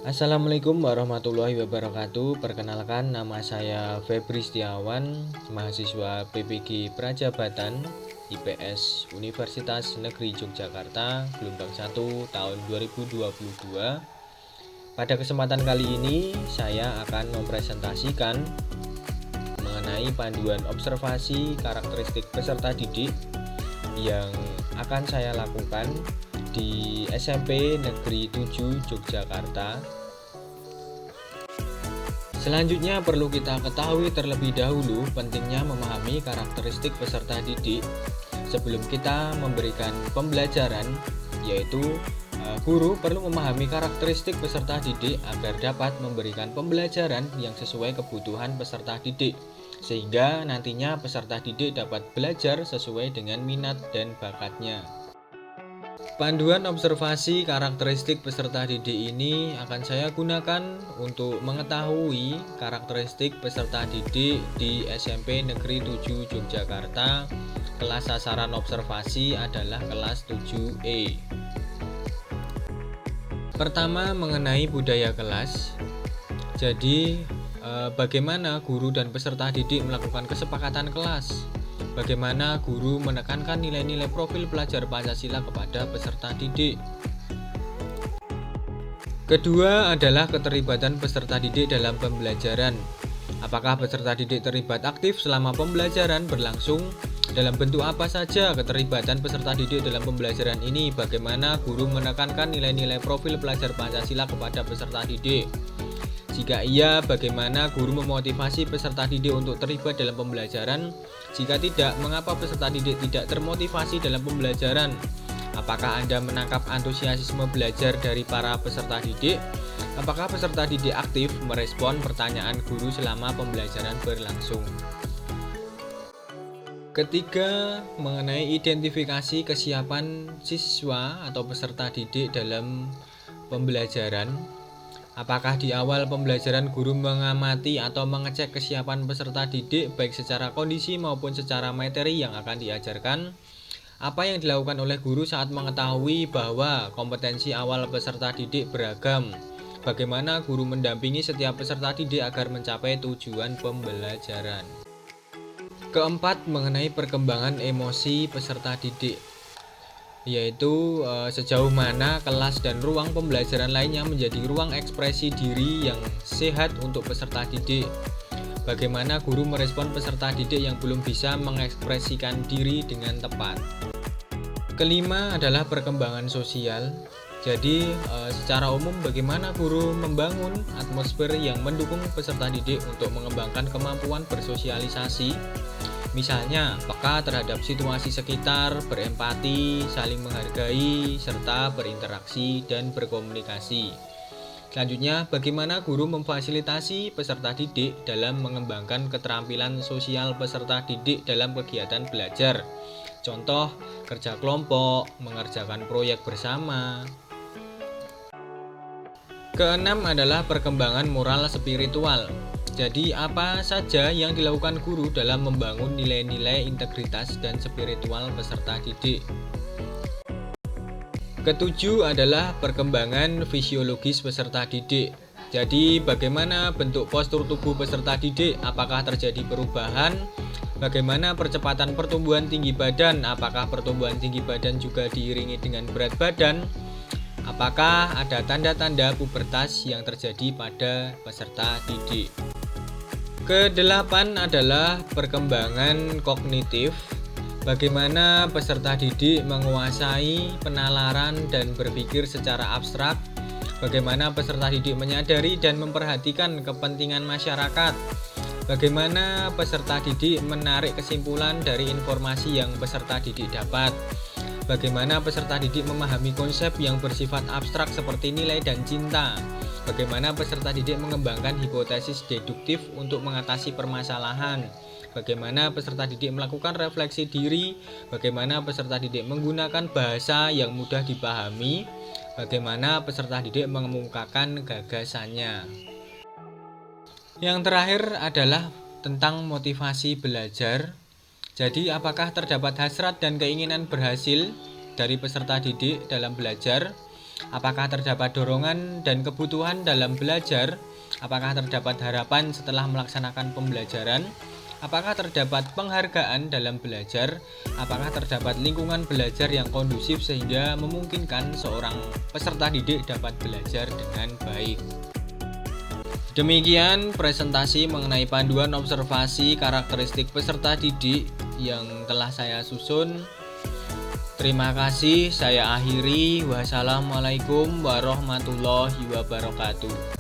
Assalamualaikum warahmatullahi wabarakatuh. Perkenalkan, nama saya Febri Setiawan, mahasiswa PPG Prajabatan IPS Universitas Negeri Yogyakarta, gelombang 1 tahun 2022. Pada kesempatan kali ini, saya akan mempresentasikan mengenai panduan observasi karakteristik peserta didik yang akan saya lakukan di SMP Negeri 7 Yogyakarta. Selanjutnya perlu kita ketahui terlebih dahulu pentingnya memahami karakteristik peserta didik sebelum kita memberikan pembelajaran, yaitu guru perlu memahami karakteristik peserta didik agar dapat memberikan pembelajaran yang sesuai kebutuhan peserta didik, sehingga nantinya peserta didik dapat belajar sesuai dengan minat dan bakatnya. Panduan observasi karakteristik peserta didik ini akan saya gunakan untuk mengetahui karakteristik peserta didik di SMP Negeri 7 Yogyakarta. Kelas sasaran observasi adalah kelas 7E. Pertama, mengenai budaya kelas. Jadi, bagaimana guru dan peserta didik melakukan kesepakatan kelas? Bagaimana guru menekankan nilai-nilai profil pelajar Pancasila kepada peserta didik? Kedua adalah keterlibatan peserta didik dalam pembelajaran. Apakah peserta didik terlibat aktif selama pembelajaran berlangsung? Dalam bentuk apa saja keterlibatan peserta didik dalam pembelajaran ini? Bagaimana guru menekankan nilai-nilai profil pelajar Pancasila kepada peserta didik? Jika iya, bagaimana guru memotivasi peserta didik untuk terlibat dalam pembelajaran? Jika tidak, mengapa peserta didik tidak termotivasi dalam pembelajaran? Apakah Anda menangkap antusiasme belajar dari para peserta didik? Apakah peserta didik aktif merespon pertanyaan guru selama pembelajaran berlangsung? Ketiga, mengenai identifikasi kesiapan siswa atau peserta didik dalam pembelajaran. Apakah di awal pembelajaran guru mengamati atau mengecek kesiapan peserta didik baik secara kondisi maupun secara materi yang akan diajarkan? Apa yang dilakukan oleh guru saat mengetahui bahwa kompetensi awal peserta didik beragam? Bagaimana guru mendampingi setiap peserta didik agar mencapai tujuan pembelajaran? Keempat, mengenai perkembangan emosi peserta didik, yaitu sejauh mana kelas dan ruang pembelajaran lainnya menjadi ruang ekspresi diri yang sehat untuk peserta didik. Bagaimana guru merespon peserta didik yang belum bisa mengekspresikan diri dengan tepat. Kelima adalah perkembangan sosial. Jadi secara umum bagaimana guru membangun atmosfer yang mendukung peserta didik untuk mengembangkan kemampuan bersosialisasi. Misalnya, peka terhadap situasi sekitar, berempati, saling menghargai, serta berinteraksi dan berkomunikasi. Selanjutnya, bagaimana guru memfasilitasi peserta didik dalam mengembangkan keterampilan sosial peserta didik dalam kegiatan belajar. Contoh, kerja kelompok, mengerjakan proyek bersama. Keenam adalah perkembangan moral spiritual. Jadi, apa saja yang dilakukan guru dalam membangun nilai-nilai integritas dan spiritual peserta didik? Ketujuh adalah perkembangan fisiologis peserta didik. Jadi, bagaimana bentuk postur tubuh peserta didik? Apakah terjadi perubahan? Bagaimana percepatan pertumbuhan tinggi badan? Apakah pertumbuhan tinggi badan juga diiringi dengan berat badan? Apakah ada tanda-tanda pubertas yang terjadi pada peserta didik? Kedelapan adalah perkembangan kognitif. Bagaimana peserta didik menguasai penalaran dan berpikir secara abstrak? Bagaimana peserta didik menyadari dan memperhatikan kepentingan masyarakat? Bagaimana peserta didik menarik kesimpulan dari informasi yang peserta didik dapat? Bagaimana peserta didik memahami konsep yang bersifat abstrak seperti nilai dan cinta? Bagaimana peserta didik mengembangkan hipotesis deduktif untuk mengatasi permasalahan? Bagaimana peserta didik melakukan refleksi diri? Bagaimana peserta didik menggunakan bahasa yang mudah dipahami? Bagaimana peserta didik mengemukakan gagasannya? Yang terakhir adalah tentang motivasi belajar. Jadi, apakah terdapat hasrat dan keinginan berhasil dari peserta didik dalam belajar? Apakah terdapat dorongan dan kebutuhan dalam belajar? Apakah terdapat harapan setelah melaksanakan pembelajaran? Apakah terdapat penghargaan dalam belajar? Apakah terdapat lingkungan belajar yang kondusif sehingga memungkinkan seorang peserta didik dapat belajar dengan baik? Demikian presentasi mengenai panduan observasi karakteristik peserta didik yang telah saya susun. Terima kasih, saya akhiri. Wassalamualaikum warahmatullahi wabarakatuh.